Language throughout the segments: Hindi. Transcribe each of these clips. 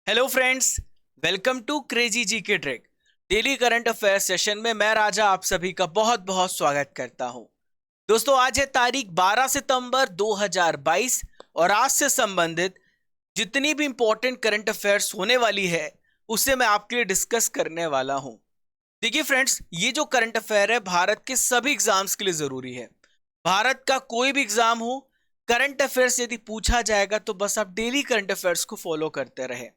Hello friends, welcome to crazy G K trick daily current affair session में मैं राजा आप सभी का बहुत बहुत स्वागत करता हूं। दोस्तों, आज है तारीख 12 सितंबर 2022 और आज से संबंधित जितनी भी इंपॉर्टेंट करंट अफेयर्स होने वाली है उसे मैं आपके लिए डिस्कस करने वाला हूं। देखिए फ्रेंड्स, ये जो करंट अफेयर है भारत के सभी एग्जाम्स के लिए जरूरी है। भारत का कोई भी एग्जाम हो, करंट अफेयर्स यदि पूछा जाएगा तो बस आप डेली करंट अफेयर्स को फॉलो करते रहे।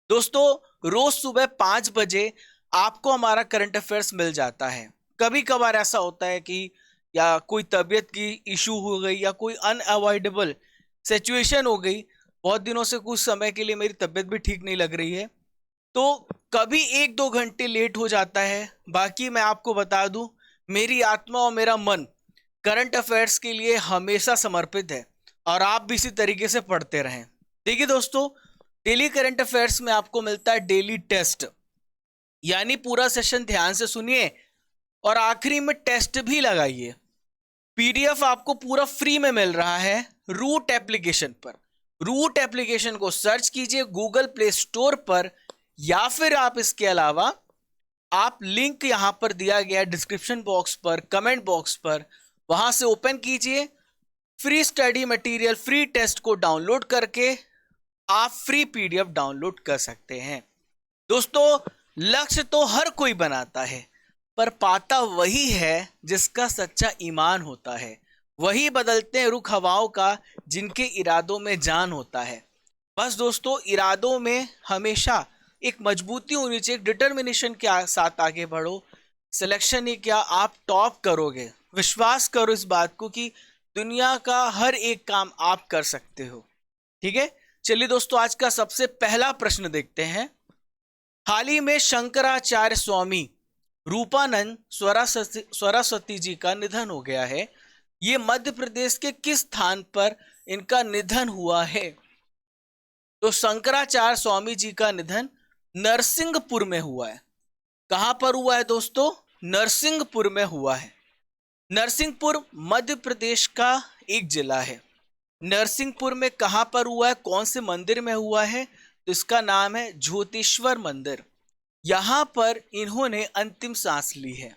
दोस्तों, रोज सुबह 5 बजे आपको हमारा करंट अफेयर्स मिल जाता है। कभी कभार ऐसा होता है कि या कोई तबीयत की इशू हो गई या कोई अनअवॉइडेबल सिचुएशन हो गई। बहुत दिनों से कुछ समय के लिए मेरी तबीयत भी ठीक नहीं लग रही है, तो कभी 1-2 घंटे लेट हो जाता है। बाकी मैं आपको बता दूं, मेरी आत्मा और मेरा मन करंट अफेयर्स के लिए हमेशा समर्पित है और आप भी इसी तरीके से पढ़ते रहें। देखिए दोस्तों, डेली करंट अफेयर्स में आपको मिलता है डेली टेस्ट, यानी पूरा सेशन ध्यान से सुनिए और आखिरी में टेस्ट भी लगाइए। पीडीएफ आपको पूरा फ्री में मिल रहा है रूट एप्लीकेशन पर। रूट एप्लीकेशन को सर्च कीजिए गूगल प्ले स्टोर पर, या फिर आप इसके अलावा आप लिंक यहां पर दिया गया डिस्क्रिप्शन बॉक्स पर, कमेंट बॉक्स पर, वहां से ओपन कीजिए। Free study material, free test को डाउनलोड करके आप फ्री पीडीएफ डाउनलोड कर सकते हैं। दोस्तों, लक्ष्य तो हर कोई बनाता है, पर पाता वही है जिसका सच्चा ईमान होता है। वही बदलते हैं रुख हवाओं का जिनके इरादों में जान होता है। बस दोस्तों, इरादों में हमेशा एक मजबूती होनी चाहिए, डिटर्मिनेशन के साथ आगे बढ़ो। सिलेक्शन ही क्या, आप टॉप करोगे। विश्वास करो इस बात को कि दुनिया का हर एक काम आप कर सकते हो। ठीक है, चलिए दोस्तों, आज का सबसे पहला प्रश्न देखते हैं। हाल ही में शंकराचार्य स्वामी रूपानंद सरस्वती जी का निधन हो गया है। ये मध्य प्रदेश के किस स्थान पर इनका निधन हुआ है? तो शंकराचार्य स्वामी जी का निधन नरसिंहपुर में हुआ है। कहां पर हुआ है दोस्तों? नरसिंहपुर में हुआ है। नरसिंहपुर मध्य प्रदेश का एक जिला है। नरसिंहपुर में कहां पर हुआ है, कौन से मंदिर में हुआ है? तो इसका नाम है ज्योतिश्वर मंदिर। यहां पर इन्होंने अंतिम सांस ली है।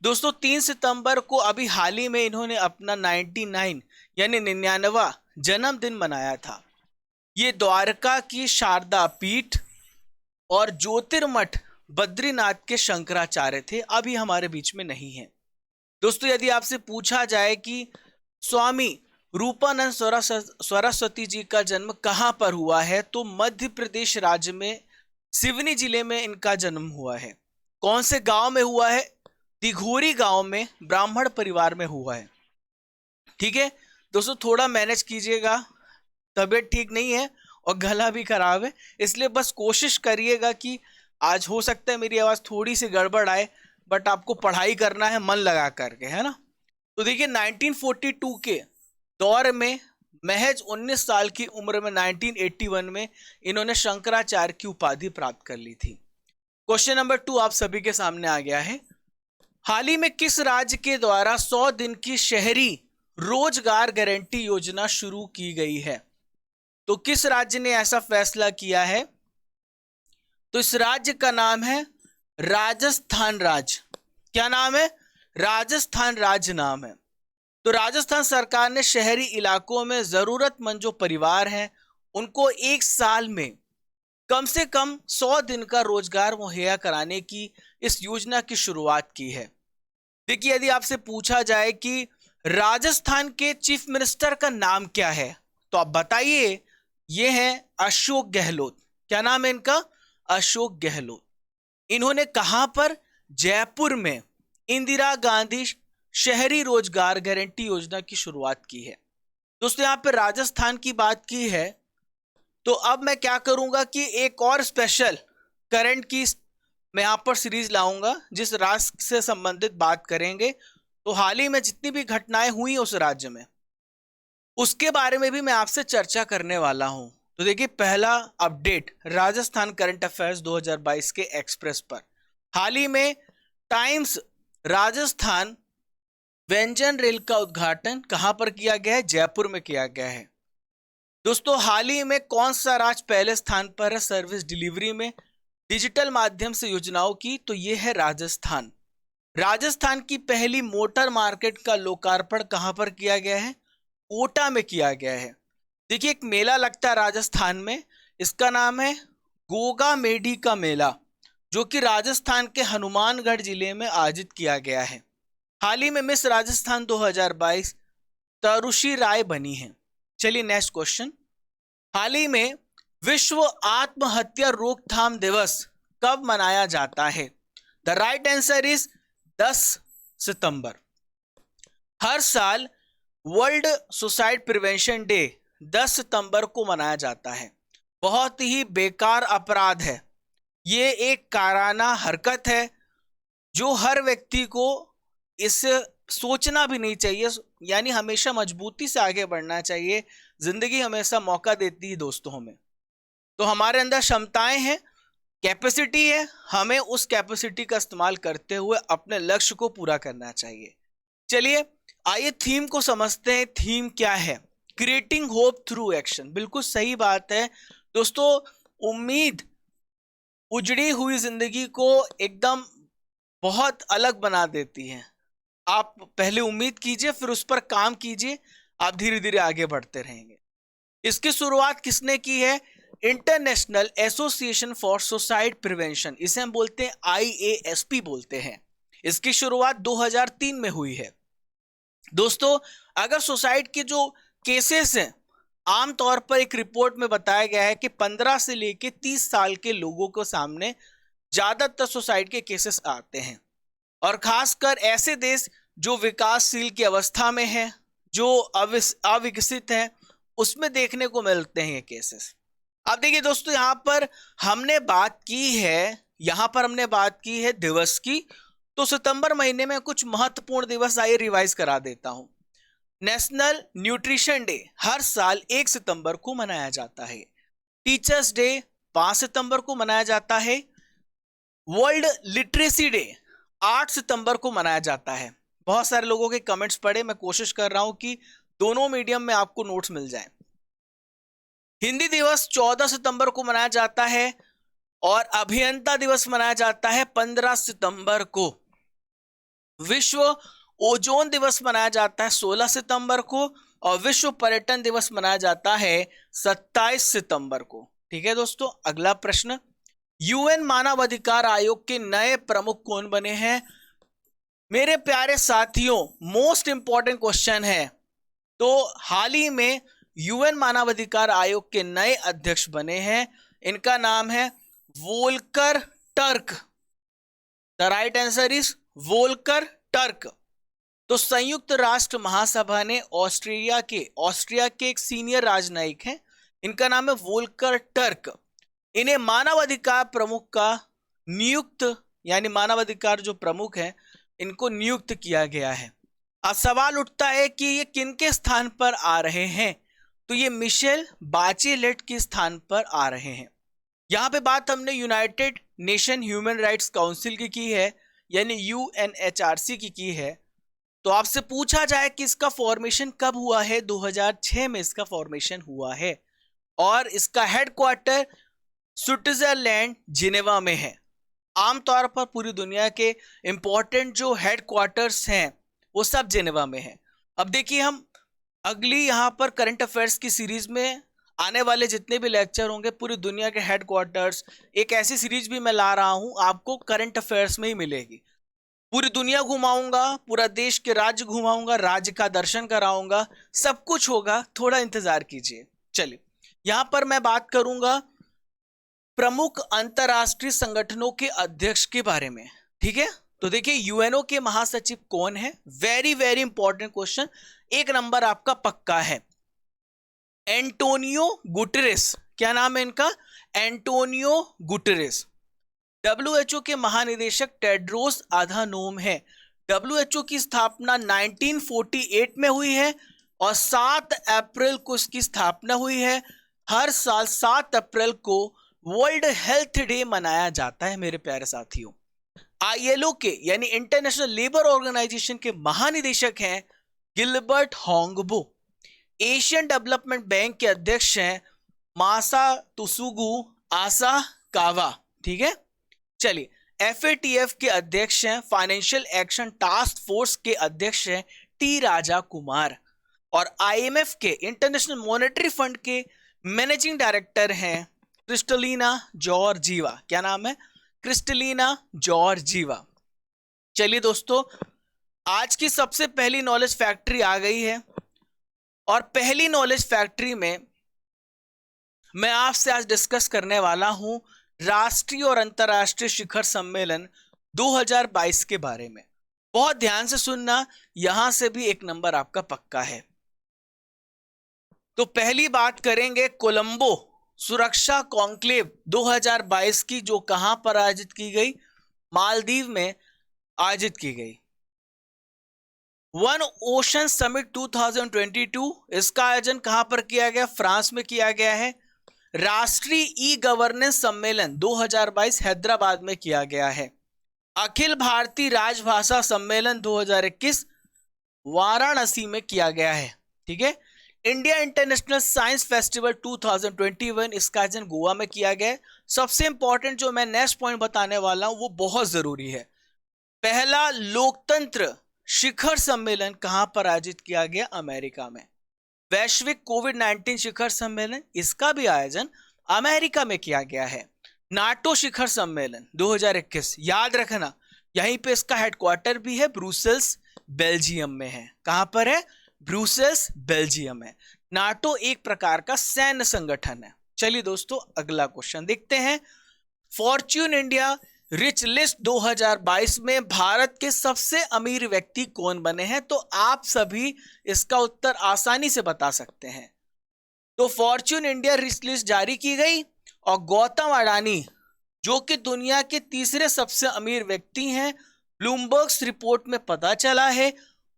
दोस्तों, 3 सितंबर को अभी हाल ही में इन्होंने अपना 99 यानी 99वां जन्मदिन मनाया था। ये द्वारका की शारदा पीठ और ज्योतिर्मठ बद्रीनाथ के शंकराचार्य थे, अभी हमारे बीच में नहीं है। दोस्तों, यदि आपसे पूछा जाए कि स्वामी रूपानंद सरस्वती जी का जन्म कहां पर हुआ है, तो मध्य प्रदेश राज्य में सिवनी जिले में इनका जन्म हुआ है। कौन से गांव में हुआ है? दिघोरी गांव में, ब्राह्मण परिवार में हुआ है। ठीक है दोस्तों, थोड़ा मैनेज कीजिएगा, तबीयत ठीक नहीं है और गला भी खराब है, इसलिए बस कोशिश करिएगा कि आज हो सकता है मेरी आवाज थोड़ी सी गड़बड़ आए, बट आपको पढ़ाई करना है मन लगा करके, है ना। तो देखिए, 1942 के दौर में महज 19 साल की उम्र में 1981 में इन्होंने शंकराचार्य की उपाधि प्राप्त कर ली थी। क्वेश्चन नंबर 2 आप सभी के सामने आ गया है। हाल ही में किस राज्य के द्वारा 100 दिन की शहरी रोजगार गारंटी योजना शुरू की गई है? तो किस राज्य ने ऐसा फैसला किया है? तो इस राज्य का नाम है राजस्थान राज्य। क्या नाम है? राजस्थान राज्य नाम है। तो राजस्थान सरकार ने शहरी इलाकों में जरूरतमंद जो परिवार हैं उनको 1 साल में कम से कम 100 दिन का रोजगार मुहैया कराने की इस योजना की शुरुआत की है। देखिए, यदि आपसे पूछा जाए कि राजस्थान के चीफ मिनिस्टर का नाम क्या है, तो आप बताइए। ये है अशोक गहलोत। क्या नाम है इनका? अशोक गहलोत। इन्होंने कहां पर? जयपुर में इंदिरा गांधी शहरी रोजगार गारंटी योजना की शुरुआत की है। दोस्तों, यहां पर राजस्थान की बात की है, तो अब मैं क्या करूंगा कि एक और स्पेशल करंट की मैं यहां पर सीरीज लाऊंगा जिस राज्य से संबंधित बात करेंगे। तो हाल ही में जितनी भी घटनाएं हुई उस राज्य में, उसके बारे में भी मैं आपसे चर्चा करने वाला हूं। तो देखिए, पहला अपडेट राजस्थान करंट अफेयर्स 2022 के एक्सप्रेस पर। हाल ही में टाइम्स राजस्थान व्यंजन रेल का उद्घाटन कहां पर किया गया है? जयपुर में किया गया है। दोस्तों हाल ही में कौन सा राज्य पहले स्थान पर है सर्विस डिलीवरी में डिजिटल माध्यम से योजनाओं की? तो ये है राजस्थान। राजस्थान की पहली मोटर मार्केट का लोकार्पण कहां पर किया गया है? कोटा में किया गया है। देखिए एक मेला लगता है राजस्थान में, इसका नाम है गोगा मेडी का मेला, जो कि राजस्थान के हनुमानगढ़ जिले में आयोजित किया गया है। हाल ही में मिस राजस्थान 2022 तरुषि राय बनी है। चलिए नेक्स्ट क्वेश्चन। हाल ही में विश्व आत्महत्या रोकथाम दिवस कब मनाया जाता है? द राइट आंसर इज 10 सितंबर। हर साल वर्ल्ड सुसाइड प्रिवेंशन डे 10 सितंबर को मनाया जाता है। बहुत ही बेकार अपराध है, ये एक काराना हरकत है जो हर व्यक्ति को इससे सोचना भी नहीं चाहिए, यानी हमेशा मजबूती से आगे बढ़ना चाहिए। जिंदगी हमेशा मौका देती है दोस्तों हमें, तो हमारे अंदर क्षमताएं हैं, कैपेसिटी है, हमें उस कैपेसिटी का इस्तेमाल करते हुए अपने लक्ष्य को पूरा करना चाहिए। चलिए आइए थीम को समझते हैं। थीम क्या है? Creating hope through action. बिल्कुल सही बात है दोस्तों, उम्मीद उजड़ी हुई जिंदगी को एकदम बहुत अलग बना देती है। आप पहले उम्मीद कीजिए, फिर उस पर काम कीजिए, आप धीरे धीरे आगे बढ़ते रहेंगे। इसकी शुरुआत किसने की है? International association for suicide prevention, इसे हम बोलते हैं IASP बोलते हैं। इसकी शुरुआत 2003 में हुई है। दोस्तों अगर सुसाइड के जो केसेस हैं, आमतौर पर एक रिपोर्ट में बताया गया है कि 15 से लेकर 30 साल के लोगों को सामने ज्यादातर सुसाइड के केसेस आते हैं, और खासकर ऐसे देश जो विकासशील की अवस्था में है, जो अविकसित है, उसमें देखने को मिलते हैं ये केसेस। अब देखिए दोस्तों यहां पर हमने बात की है दिवस की, तो सितंबर महीने में कुछ महत्वपूर्ण दिवस आइए रिवाइज करा देता हूं। नेशनल न्यूट्रिशन डे हर साल 1 सितंबर को मनाया जाता है। टीचर्स डे 5 सितंबर को मनाया जाता है। वर्ल्ड लिटरेसी डे 8 सितंबर को मनाया जाता है। बहुत सारे लोगों के कमेंट्स पढ़े, मैं कोशिश कर रहा हूं कि दोनों मीडियम में आपको नोट्स मिल जाएं। हिंदी दिवस 14 सितंबर को मनाया जाता है, और अभियंता दिवस मनाया जाता है 15 सितंबर को। विश्व ओजोन दिवस मनाया जाता है 16 सितंबर को, और विश्व पर्यटन दिवस मनाया जाता है 27 सितंबर को। ठीक है दोस्तों, अगला प्रश्न, UN मानवाधिकार आयोग के नए प्रमुख कौन बने हैं? मेरे प्यारे साथियों मोस्ट इंपॉर्टेंट क्वेश्चन है। तो हाल ही में UN मानवाधिकार आयोग के नए अध्यक्ष बने हैं, इनका नाम है Volker Turk. The right answer is Volker Turk. तो संयुक्त राष्ट्र महासभा ने ऑस्ट्रिया के एक सीनियर राजनयिक हैं, इनका नाम है वोल्कर टर्क। इन्हें मानवाधिकार प्रमुख का नियुक्त, यानी मानवाधिकार जो प्रमुख हैं इनको नियुक्त किया गया है। अब सवाल उठता है कि ये किनके स्थान पर आ रहे हैं? तो ये मिशेल बाचेलेट के स्थान पर आ रहे हैं। यहां पे बात हमने United nation human rights council की है, यानी UNHRC की है। तो आपसे पूछा जाए कि इसका फॉर्मेशन कब हुआ है? 2006 में इसका फॉर्मेशन हुआ है, और इसका हेडक्वार्टर स्विट्जरलैंड जिनेवा में है। आमतौर पर पूरी दुनिया के इंपॉर्टेंट जो हेडक्वार्टर्स हैं वो सब जिनेवा में है। अब देखिए हम अगली यहाँ पर करंट अफेयर्स की सीरीज में आने वाले जितने भी लेक्चर होंगे पूरी दुनिया के हेडक्वार्टर्स, एक ऐसी सीरीज भी मैं ला रहा हूँ आपको करंट अफेयर्स में ही मिलेगी। पूरी दुनिया घुमाऊंगा, पूरा देश के राज्य घुमाऊंगा, राज्य का दर्शन कराऊंगा, सब कुछ होगा, थोड़ा इंतजार कीजिए। चलिए यहां पर मैं बात करूंगा प्रमुख अंतरराष्ट्रीय संगठनों के अध्यक्ष के बारे में। ठीक है, तो देखिए यूएनओ के महासचिव कौन है? वेरी वेरी इंपॉर्टेंट क्वेश्चन, एक नंबर आपका पक्का है, एंटोनियो गुटेरेस। क्या नाम है इनका? Antonio Guterres. WHO के महानिदेशक टेड्रोस अधानोम है। WHO की स्थापना 1948 में हुई है, और 7 अप्रैल को इसकी स्थापना हुई है। हर साल 7 अप्रैल को वर्ल्ड हेल्थ डे मनाया जाता है मेरे प्यारे साथियों। ILO के यानी इंटरनेशनल लेबर ऑर्गेनाइजेशन के महानिदेशक हैं Gilbert Houngbo. Asian development bank के अध्यक्ष हैं मासातसुगु आसाकावा। ठीक है, चलिए। एफएटीएफ के अध्यक्ष हैं, फाइनेंशियल एक्शन टास्क फोर्स के अध्यक्ष हैं टी राजा कुमार। और आईएमएफ के, इंटरनेशनल मॉनेटरी फंड के मैनेजिंग डायरेक्टर हैं क्रिस्टलिना जॉर्जीवा। क्या नाम है? Kristalina Georgieva. चलिए दोस्तों, आज की सबसे पहली नॉलेज फैक्ट्री आ गई है। और पहली नॉलेज फैक्ट्री में मैं आपसे आज डिस्कस करने वाला हूं राष्ट्रीय और अंतर्राष्ट्रीय शिखर सम्मेलन 2022 के बारे में। बहुत ध्यान से सुनना, यहां से भी एक नंबर आपका पक्का है। तो पहली बात करेंगे कोलंबो सुरक्षा कॉन्क्लेव 2022 की, जो कहां पर आयोजित की गई? मालदीव में आयोजित की गई। वन ओशन समिट 2022, इसका आयोजन कहां पर किया गया? फ्रांस में किया गया है। राष्ट्रीय ई गवर्नेंस सम्मेलन 2022 हैदराबाद में किया गया है। अखिल भारतीय राजभाषा सम्मेलन 2021 वाराणसी में किया गया है। ठीक है। इंडिया इंटरनेशनल साइंस फेस्टिवल 2021, इसका आयोजन गोवा में किया गया है। सबसे इंपॉर्टेंट जो मैं नेक्स्ट पॉइंट बताने वाला हूं वो बहुत जरूरी है। पहला लोकतंत्र शिखर सम्मेलन कहां पर आयोजित किया गया? अमेरिका में। वैश्विक कोविड-19 शिखर सम्मेलन, इसका भी आयोजन अमेरिका में किया गया है। नाटो शिखर सम्मेलन 2021, याद रखना यहीं पे इसका हेडक्वार्टर भी है, ब्रुसेल्स बेल्जियम में है। कहां पर है? ब्रुसेल्स बेल्जियम है। नाटो एक प्रकार का सैन्य संगठन है। चलिए दोस्तों, अगला क्वेश्चन देखते हैं। फॉर्च्यून इंडिया रिच लिस्ट 2022 में भारत के सबसे अमीर व्यक्ति कौन बने हैं? तो आप सभी इसका उत्तर आसानी से बता सकते हैं। तो फॉर्च्यून इंडिया रिच लिस्ट जारी की गई और गौतम अडानी, जो कि दुनिया के तीसरे सबसे अमीर व्यक्ति हैं, ब्लूमबर्ग रिपोर्ट में पता चला है।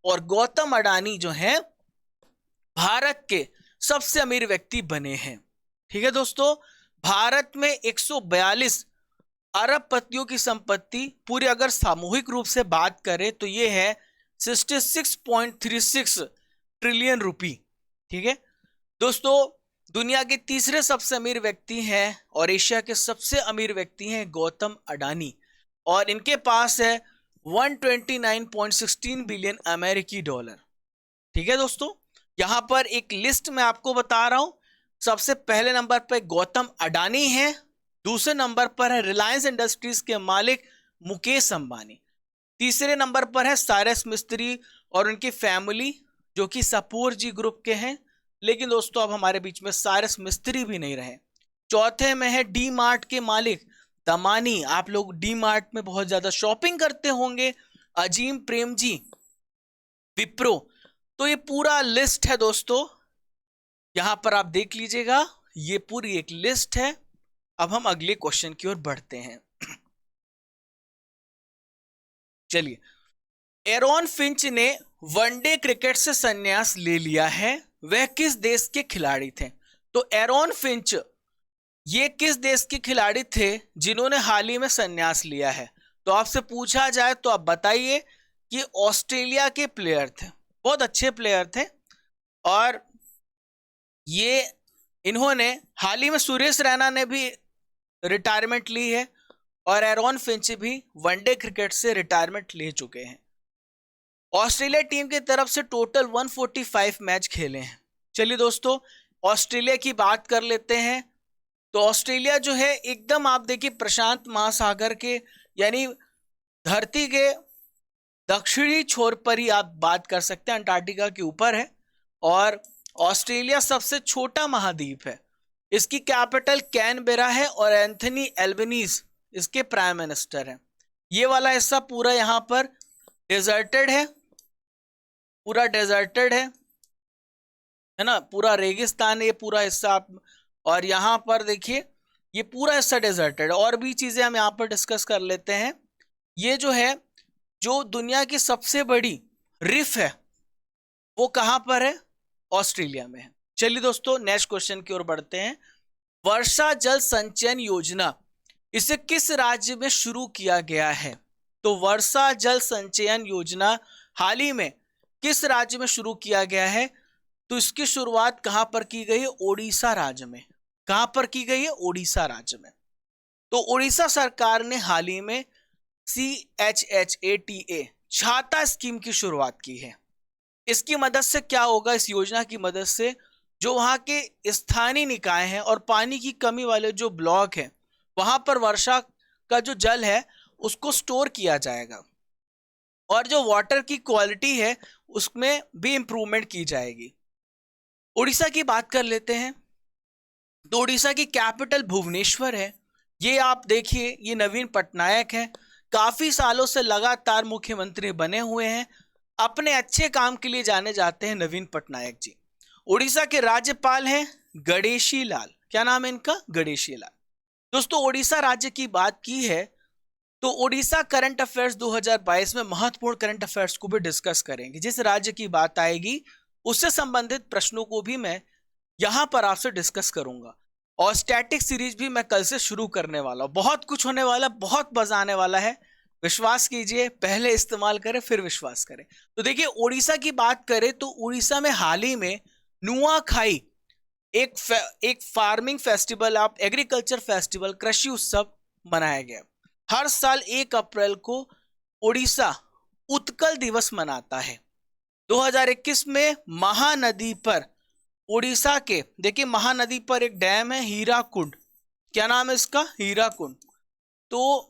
और गौतम अडानी जो हैं भारत के सबसे अमीर व्यक्ति बने हैं। ठीक है दोस्तों, भारत में 142 अरबपतियों की संपत्ति, पूरी अगर सामूहिक रूप से बात करें तो ये है 66.36 ट्रिलियन रुपी। ठीक है दोस्तों, दुनिया के तीसरे सबसे अमीर व्यक्ति हैं और एशिया के सबसे अमीर व्यक्ति हैं गौतम अडानी, और इनके पास है 129.16 बिलियन अमेरिकी डॉलर। ठीक है दोस्तों, यहां पर एक लिस्ट में आपको बता रहा हूं। सबसे पहले नंबर पर गौतम अडानी है, दूसरे नंबर पर है रिलायंस इंडस्ट्रीज के मालिक मुकेश अंबानी, तीसरे नंबर पर है साइरस मिस्त्री और उनकी फैमिली जो कि सपूर जी ग्रुप के हैं, लेकिन दोस्तों अब हमारे बीच में साइरस मिस्त्री भी नहीं रहे। चौथे में है डी मार्ट के मालिक दमानी, आप लोग डी मार्ट में बहुत ज्यादा शॉपिंग करते होंगे, अजीम प्रेम जी विप्रो। तो ये पूरा लिस्ट है दोस्तों, यहां पर आप देख लीजिएगा, ये पूरी एक लिस्ट है। अब हम अगले क्वेश्चन की ओर बढ़ते हैं। चलिए, एरॉन फिंच ने वनडे क्रिकेट से संन्यास ले लिया है, वह किस देश के खिलाड़ी थे? तो एरॉन फिंच ये किस देश के खिलाड़ी थे जिन्होंने हाल ही में संन्यास लिया है? तो आपसे पूछा जाए तो आप बताइए कि ऑस्ट्रेलिया के प्लेयर थे, बहुत अच्छे प्लेयर थे, और ये इन्होंने हाल ही में, सुरेश रैना ने भी रिटायरमेंट ली है और एरॉन फिंच भी वनडे क्रिकेट से रिटायरमेंट ले चुके हैं। ऑस्ट्रेलिया टीम की तरफ से टोटल 145 मैच खेले हैं। चलिए दोस्तों, ऑस्ट्रेलिया की बात कर लेते हैं। तो ऑस्ट्रेलिया जो है एकदम, आप देखिए, प्रशांत महासागर के, यानी धरती के दक्षिणी छोर पर ही आप बात कर सकते हैं, अंटार्कटिका के ऊपर है। और ऑस्ट्रेलिया सबसे छोटा महाद्वीप है। इसकी कैपिटल कैनबेरा है और एंथनी एल्बनीज इसके प्राइम मिनिस्टर हैं। ये वाला हिस्सा पूरा यहाँ पर डेजर्टेड है, पूरा डेजर्टेड है ना, पूरा रेगिस्तान है ये पूरा हिस्सा आप। और यहाँ पर देखिए ये पूरा हिस्सा डेजर्टेड है। और भी चीजें हम यहाँ पर डिस्कस कर लेते हैं। ये जो है, जो दुनिया की सबसे बड़ी रिफ है वो कहाँ पर है? ऑस्ट्रेलिया में है। चलिए दोस्तों, नेक्स्ट क्वेश्चन की ओर बढ़ते हैं। वर्षा जल संचयन योजना, इसे किस राज्य में शुरू किया गया है? तो वर्षा जल संचयन योजना हाल ही में किस राज्य में शुरू किया गया है? तो इसकी शुरुआत कहां पर की गई है? ओडिशा राज्य में। कहां पर की गई है? ओडिशा राज्य में। तो ओडिशा सरकार ने हाल ही में CHHATA छाता स्कीम की शुरुआत की है। इसकी मदद से क्या होगा? इस योजना की मदद से जो वहां के स्थानीय निकाय हैं और पानी की कमी वाले जो ब्लॉक हैं, वहां पर वर्षा का जो जल है उसको स्टोर किया जाएगा और जो वाटर की क्वालिटी है उसमें भी इंप्रूवमेंट की जाएगी। उड़ीसा की बात कर लेते हैं। तो उड़ीसा की कैपिटल भुवनेश्वर है। ये आप देखिए, ये नवीन पटनायक है, काफी सालों से लगातार मुख्यमंत्री बने हुए हैं। अपने अच्छे काम के लिए जाने जाते हैं नवीन पटनायक जी। उड़ीसा के राज्यपाल हैं गणेशी लाल। क्या नाम है इनका? गणेशी लाल। दोस्तों, उड़ीसा राज्य की बात की है तो उड़ीसा करंट अफेयर्स 2022 में महत्वपूर्ण करंट अफेयर्स को भी डिस्कस करेंगे। जिस राज्य की बात आएगी उससे संबंधित प्रश्नों को भी मैं यहां पर आपसे डिस्कस करूंगा। और स्टैटिक सीरीज भी मैं कल से शुरू करने वाला हूं। बहुत कुछ होने वाला, बहुत मजा आने वाला है। विश्वास कीजिए, पहले इस्तेमाल करें फिर विश्वास करें। तो देखिए, उड़ीसा की बात करें तो उड़ीसा में हाल ही में नुआखाई एक फार्मिंग फेस्टिवल, आप एग्रीकल्चर फेस्टिवल, कृषि उत्सव मनाया गया। हर साल 1 अप्रैल को उड़ीसा उत्कल दिवस मनाता है। 2021 में महानदी पर उड़ीसा के, देखिए महानदी पर एक डैम है हीराकुंड। क्या नाम है इसका? हीराकुंड। तो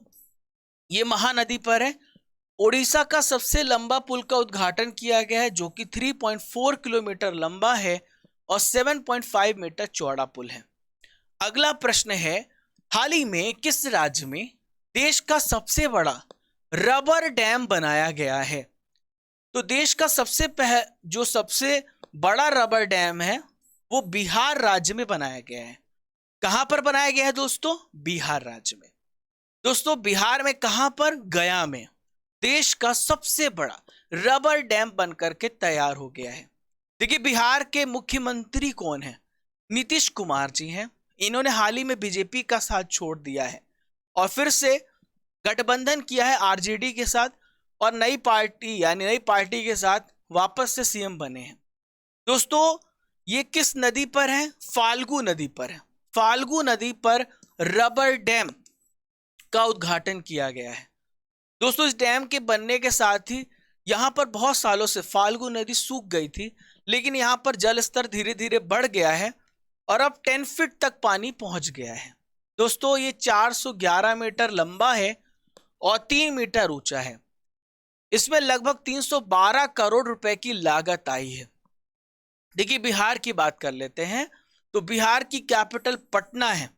ये महानदी पर है। उड़ीसा का सबसे लंबा पुल का उद्घाटन किया गया है जो कि 3.4 किलोमीटर लंबा है और 7.5 मीटर चौड़ा पुल है। अगला प्रश्न है, हाल ही में किस राज्य में देश का सबसे बड़ा रबर डैम बनाया गया है? तो देश का सबसे बड़ा रबर डैम है वो बिहार राज्य में बनाया गया है। कहां पर बनाया गया है दोस्तों? बिहार राज्य में। दोस्तों, बिहार में कहां पर? गया में देश का सबसे बड़ा रबर डैम बनकर के तैयार हो गया है। देखिए, बिहार के मुख्यमंत्री कौन है? नीतीश कुमार जी हैं। इन्होंने हाल ही में बीजेपी का साथ छोड़ दिया है और फिर से गठबंधन किया है आरजेडी के साथ और नई पार्टी के साथ वापस से सीएम बने हैं। दोस्तों, ये किस नदी पर है? फाल्गु नदी पर है। फाल्गु नदी पर रबर डैम का उद्घाटन किया गया है। दोस्तों, इस डैम के बनने के साथ ही यहां पर बहुत सालों से फाल्गु नदी सूख गई थी, लेकिन यहां पर जल स्तर धीरे धीरे बढ़ गया है और अब 10 फीट तक पानी पहुंच गया है। दोस्तों, ये 411 मीटर लंबा है और 3 मीटर ऊंचा है। इसमें लगभग 312 करोड़ रुपए की लागत आई है। देखिए, बिहार की बात कर लेते हैं तो बिहार की कैपिटल पटना है।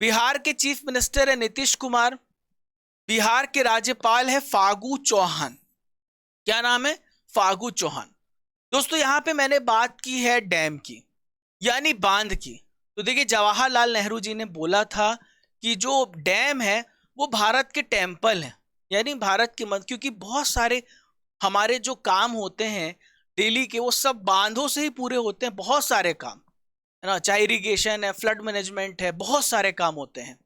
बिहार के चीफ मिनिस्टर है नीतीश कुमार। बिहार के राज्यपाल है फागू चौहान। क्या नाम है? फागू चौहान। दोस्तों, यहां पे मैंने बात की है डैम की, यानी बांध की। तो देखिए, जवाहरलाल नेहरू जी ने बोला था कि जो डैम है वो भारत के टेम्पल है, यानी भारत के मत, क्योंकि बहुत सारे हमारे जो काम होते हैं डेली के वो सब बांधों से ही पूरे होते हैं। बहुत सारे काम है ना, चाहे इरिगेशन है, फ्लड मैनेजमेंट है, बहुत सारे काम होते हैं।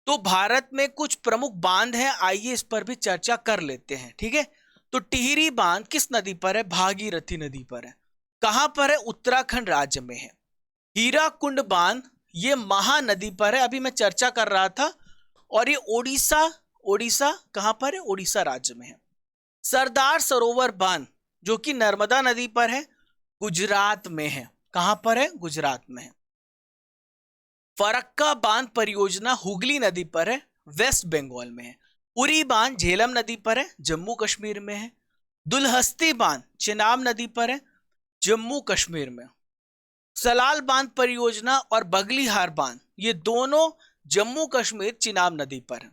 तो भारत में कुछ प्रमुख बांध हैं, आइए इस पर भी चर्चा कर लेते हैं। ठीक है, तो टिहरी बांध किस नदी पर है? भागीरथी नदी पर है। कहां पर है? उत्तराखंड राज्य में है। हीराकुंड बांध ये महानदी पर है, अभी मैं चर्चा कर रहा था। और ये ओडिशा कहां पर है? ओडिशा राज्य में है। सरदार सरोवर बांध जो कि नर्मदा नदी पर है, गुजरात में है। कहां पर है? गुजरात में है। फरक्का बांध परियोजना हुगली नदी पर है, वेस्ट बंगाल में है। उरी बांध झेलम नदी पर है, जम्मू कश्मीर में है। दुलहस्ती बांध चेनाब नदी पर है, जम्मू कश्मीर में। सलाल बांध परियोजना और बगलीहार बांध ये दोनों जम्मू कश्मीर चिनाब नदी पर है।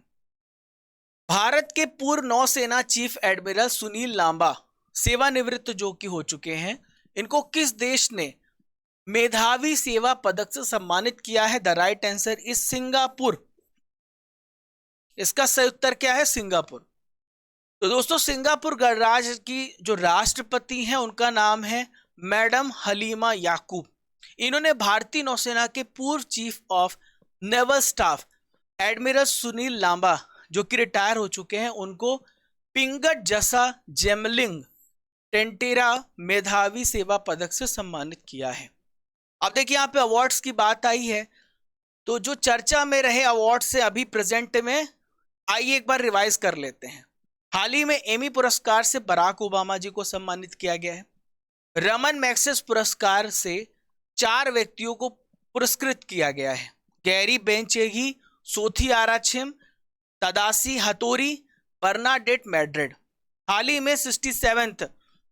भारत के पूर्व नौसेना चीफ एडमिरल सुनील लांबा सेवानिवृत्त जो कि हो चुके हैं, इनको किस देश ने मेधावी सेवा पदक से सम्मानित किया है? The right answer is Singapore. इसका सही उत्तर क्या है? सिंगापुर। तो दोस्तों, सिंगापुर गणराज्य की जो राष्ट्रपति हैं उनका नाम है मैडम हलीमा याकूब। इन्होंने भारतीय नौसेना के पूर्व chief of naval staff admiral Sunil Lanba जो कि रिटायर हो चुके हैं, उनको पिंगट जसा जेमलिंग टेंटेरा मेधावी सेवा पदक से सम्मानित किया है। अब देखिए यहाँ पे अवार्ड्स की बात आई है, तो जो चर्चा में रहे अवार्ड से अभी प्रेजेंट में, आइए एक बार रिवाइज कर लेते हैं। हाल ही में एमी पुरस्कार से बराक ओबामा जी को सम्मानित किया गया है। रमन मैग्सेस पुरस्कार से 4 व्यक्तियों को पुरस्कृत किया गया है। Gary Bencheghib, Sotheara Chhim, Tadashi Hattori, Bernadette Madrid. हाल ही में 67th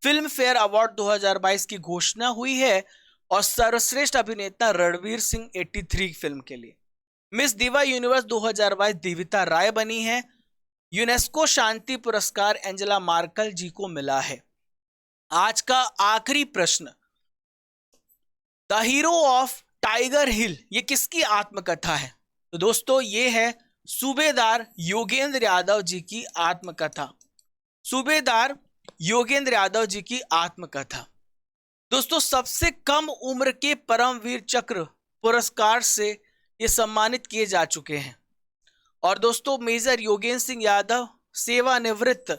फिल्म फेयर अवार्ड 2022 की घोषणा हुई है और सर्वश्रेष्ठ अभिनेता रणवीर सिंह 83 फिल्म के लिए। मिस दिवा यूनिवर्स 2022 दिविता राय बनी है। यूनेस्को शांति पुरस्कार एंजेला मार्कल जी को मिला है। आज का आखिरी प्रश्न, द हीरो ऑफ टाइगर हिल ये किसकी आत्मकथा है? तो दोस्तों ये है सूबेदार योगेंद्र यादव जी की आत्मकथा। सूबेदार योगेंद्र यादव जी की आत्मकथा। दोस्तों सबसे कम उम्र के परमवीर चक्र पुरस्कार से ये सम्मानित किए जा चुके हैं। और दोस्तों मेजर योगेंद्र सिंह यादव सेवानिवृत्त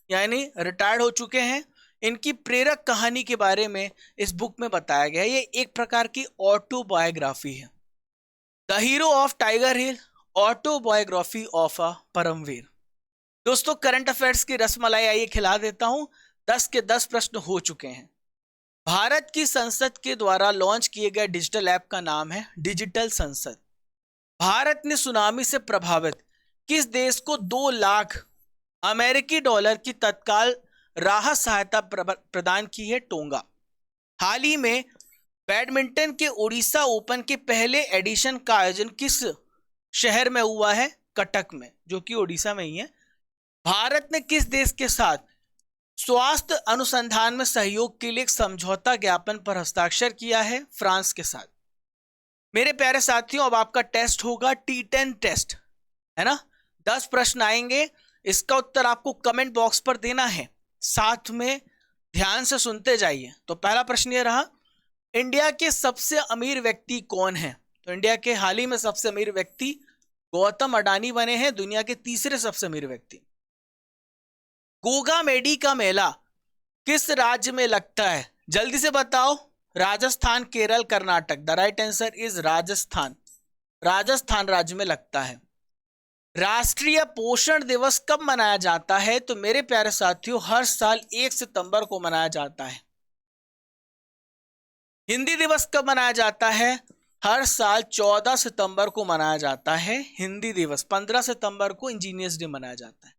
यानी रिटायर्ड हो चुके हैं। इनकी प्रेरक कहानी के बारे में इस बुक में बताया गया है। ये एक प्रकार की ऑटोबायोग्राफी है। The hero of Tiger Hill, autobiography of a Paramvir. दोस्तों करंट अफेयर्स की रसमलाई आइए खिला देता हूं। 10 के 10 प्रश्न हो चुके हैं। भारत की संसद के द्वारा लॉन्च किए गए डिजिटल ऐप का नाम है डिजिटल संसद। भारत ने सुनामी से प्रभावित किस देश को 2 लाख अमेरिकी डॉलर की तत्काल राहत सहायता प्रदान की है? टोंगा। हाल ही में बैडमिंटन के ओडिशा ओपन के पहले एडिशन का आयोजन किस शहर में हुआ है? कटक में, जो कि ओडिशा में ही है। भारत ने किस देश के साथ स्वास्थ्य अनुसंधान में सहयोग के लिए एक समझौता ज्ञापन पर हस्ताक्षर किया है? फ्रांस के साथ। मेरे प्यारे साथियों अब आपका टेस्ट होगा T10 टेस्ट, है ना। 10 प्रश्न आएंगे, इसका उत्तर आपको कमेंट बॉक्स पर देना है। साथ में ध्यान से सुनते जाइए। तो पहला प्रश्न ये रहा, इंडिया के सबसे अमीर व्यक्ति कौन है? तो इंडिया के हाल ही में सबसे अमीर व्यक्ति गौतम अडानी बने हैं, दुनिया के तीसरे सबसे अमीर व्यक्ति। गोगा मेडी का मेला किस राज्य में लगता है? जल्दी से बताओ। Rajasthan, Kerala, Karnataka. The right answer is Rajasthan. Rajasthan राज्य में लगता है। राष्ट्रीय पोषण दिवस कब मनाया जाता है? तो मेरे प्यारे साथियों हर साल 1 सितंबर को मनाया जाता है। हिंदी दिवस कब मनाया जाता है? हर साल 14 सितंबर को मनाया जाता है हिंदी दिवस। 15 सितंबर को इंजीनियर्स डे मनाया जाता है।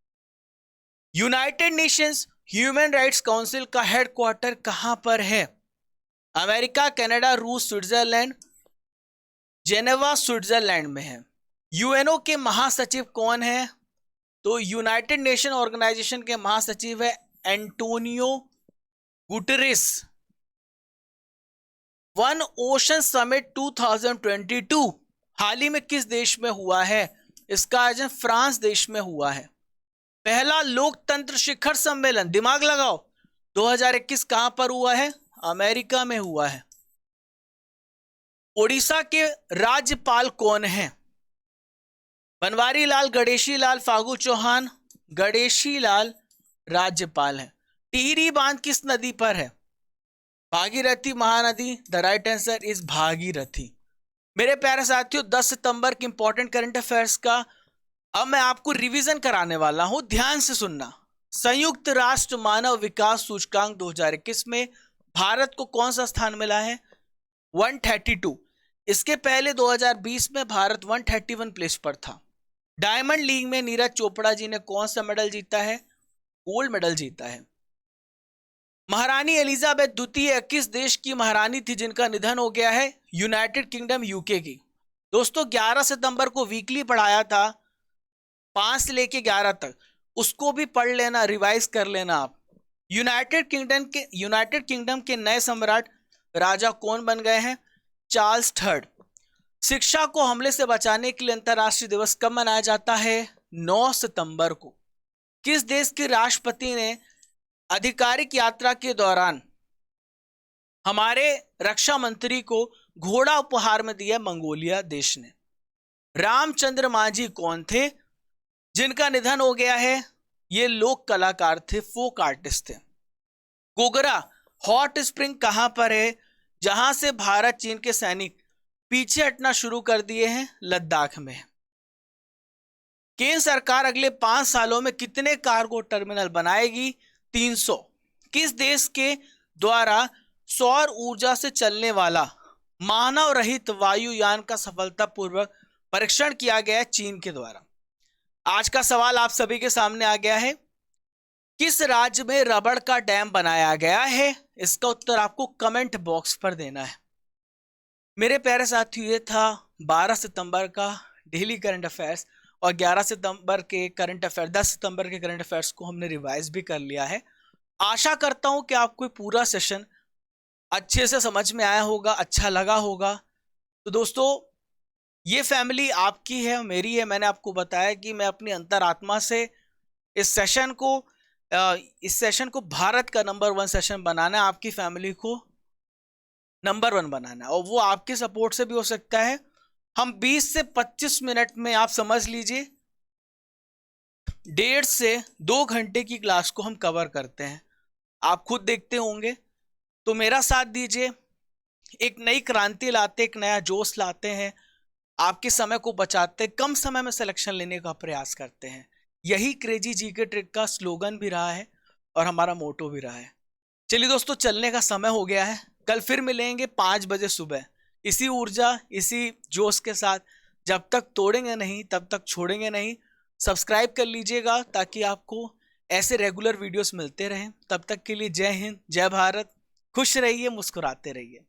United Nations human rights council का हेडक्वार्टर कहां पर है? अमेरिका, कनाडा, रूस, स्विट्जरलैंड। जेनेवा स्विट्जरलैंड में है। यूएनओ के महासचिव कौन है? तो यूनाइटेड नेशन ऑर्गेनाइजेशन के महासचिव है Antonio Guterres. One ocean summit 2022 हाल ही में किस देश में हुआ है? इसका आयोजन फ्रांस देश में हुआ है। पहला लोकतंत्र शिखर सम्मेलन, दिमाग लगाओ, 2021 कहां पर हुआ है? अमेरिका में हुआ है। ओडिशा के राज्यपाल कौन हैं? बनवारी लाल, गणेशी लाल, फागू चौहान। गणेशी लाल राज्यपाल हैं। टिहरी बांध किस नदी पर है? Bhagirathi Mahanadi. The right answer is Bhagirathi. मेरे प्यारे साथियों 10 सितंबर के इंपॉर्टेंट करंट अफेयर्स का अब मैं आपको रिवीजन कराने वाला हूं, ध्यान से सुनना। संयुक्त राष्ट्र मानव विकास सूचकांक 2021 में भारत को कौन सा स्थान मिला है? 132। इसके पहले 2020 में भारत 131 प्लेस पर था। डायमंड लीग में नीरज चोपड़ा जी ने कौन सा मेडल जीता है? गोल्ड मेडल जीता है। महारानी एलिजाबेथ द्वितीय किस देश की महारानी थी जिनका निधन हो गया है? यूनाइटेड किंगडम यूके की। दोस्तों 11 सितंबर को वीकली पढ़ाया था 5 से लेके 11 तक, उसको भी पढ़ लेना, रिवाइज कर लेना आप। यूनाइटेड किंगडम के नए सम्राट राजा कौन बन गए हैं? Charles third. शिक्षा को हमले से बचाने के लिए अंतरराष्ट्रीय दिवस कब मनाया जाता है? 9 सितंबर को। किस देश के राष्ट्रपति ने आधिकारिक यात्रा के दौरान हमारे रक्षा मंत्री को घोड़ा उपहार में दिया? मंगोलिया देश ने। रामचंद्र मांझी कौन थे जिनका निधन हो गया है? ये लोक कलाकार थे, फोक आर्टिस्ट थे। गोगरा हॉट स्प्रिंग कहां पर है जहां से भारत चीन के सैनिक पीछे हटना शुरू कर दिए हैं? लद्दाख में। केंद्र सरकार अगले 5 सालों में कितने कार्गो टर्मिनल बनाएगी? 300। किस देश के द्वारा सौर ऊर्जा से चलने वाला मानव रहित वायुयान का सफलतापूर्वक परीक्षण किया गया है? चीन के द्वारा। आज का सवाल आप सभी के सामने आ गया है, किस राज्य में रबड़ का डैम बनाया गया है? इसका उत्तर आपको कमेंट बॉक्स पर देना है। मेरे प्यारे साथियों, ये था 12 सितंबर का डेली करंट अफेयर्स और 11 सितंबर के करंट अफेयर, 10 सितंबर के करंट अफेयर्स को हमने रिवाइज भी कर लिया है। आशा करता हूं कि आपको पूरा सेशन अच्छे से समझ में आया होगा, अच्छा लगा होगा। तो दोस्तों, ये फैमिली आपकी है, मेरी है। मैंने आपको बताया कि मैं अपनी अंतरात्मा से इस सेशन को भारत का नंबर 1 सेशन बनाना है, आपकी फैमिली को नंबर 1 बनाना है, और वो आपके सपोर्ट से भी हो सकता है। हम 20 से 25 मिनट में, आप समझ लीजिए 1.5 से 2 घंटे की क्लास को हम कवर करते हैं। आप खुद देखते होंगे, तो मेरा साथ दीजिए। एक नई क्रांति लाते, एक नया जोश लाते हैं, आपके समय को बचाते, कम समय में सिलेक्शन लेने का प्रयास करते हैं। यही क्रेजी जीके ट्रिक का स्लोगन भी रहा है और हमारा मोटो भी रहा है। चलिए दोस्तों, चलने का समय हो गया है। कल फिर मिलेंगे 5 बजे सुबह, इसी ऊर्जा, इसी जोश के साथ। जब तक तोड़ेंगे नहीं तब तक छोड़ेंगे नहीं। सब्सक्राइब कर लीजिएगा ताकि आपको ऐसे रेगुलर वीडियोस मिलते रहें। तब तक के लिए जय हिंद, जय भारत। खुश रहिए, मुस्कुराते रहिए।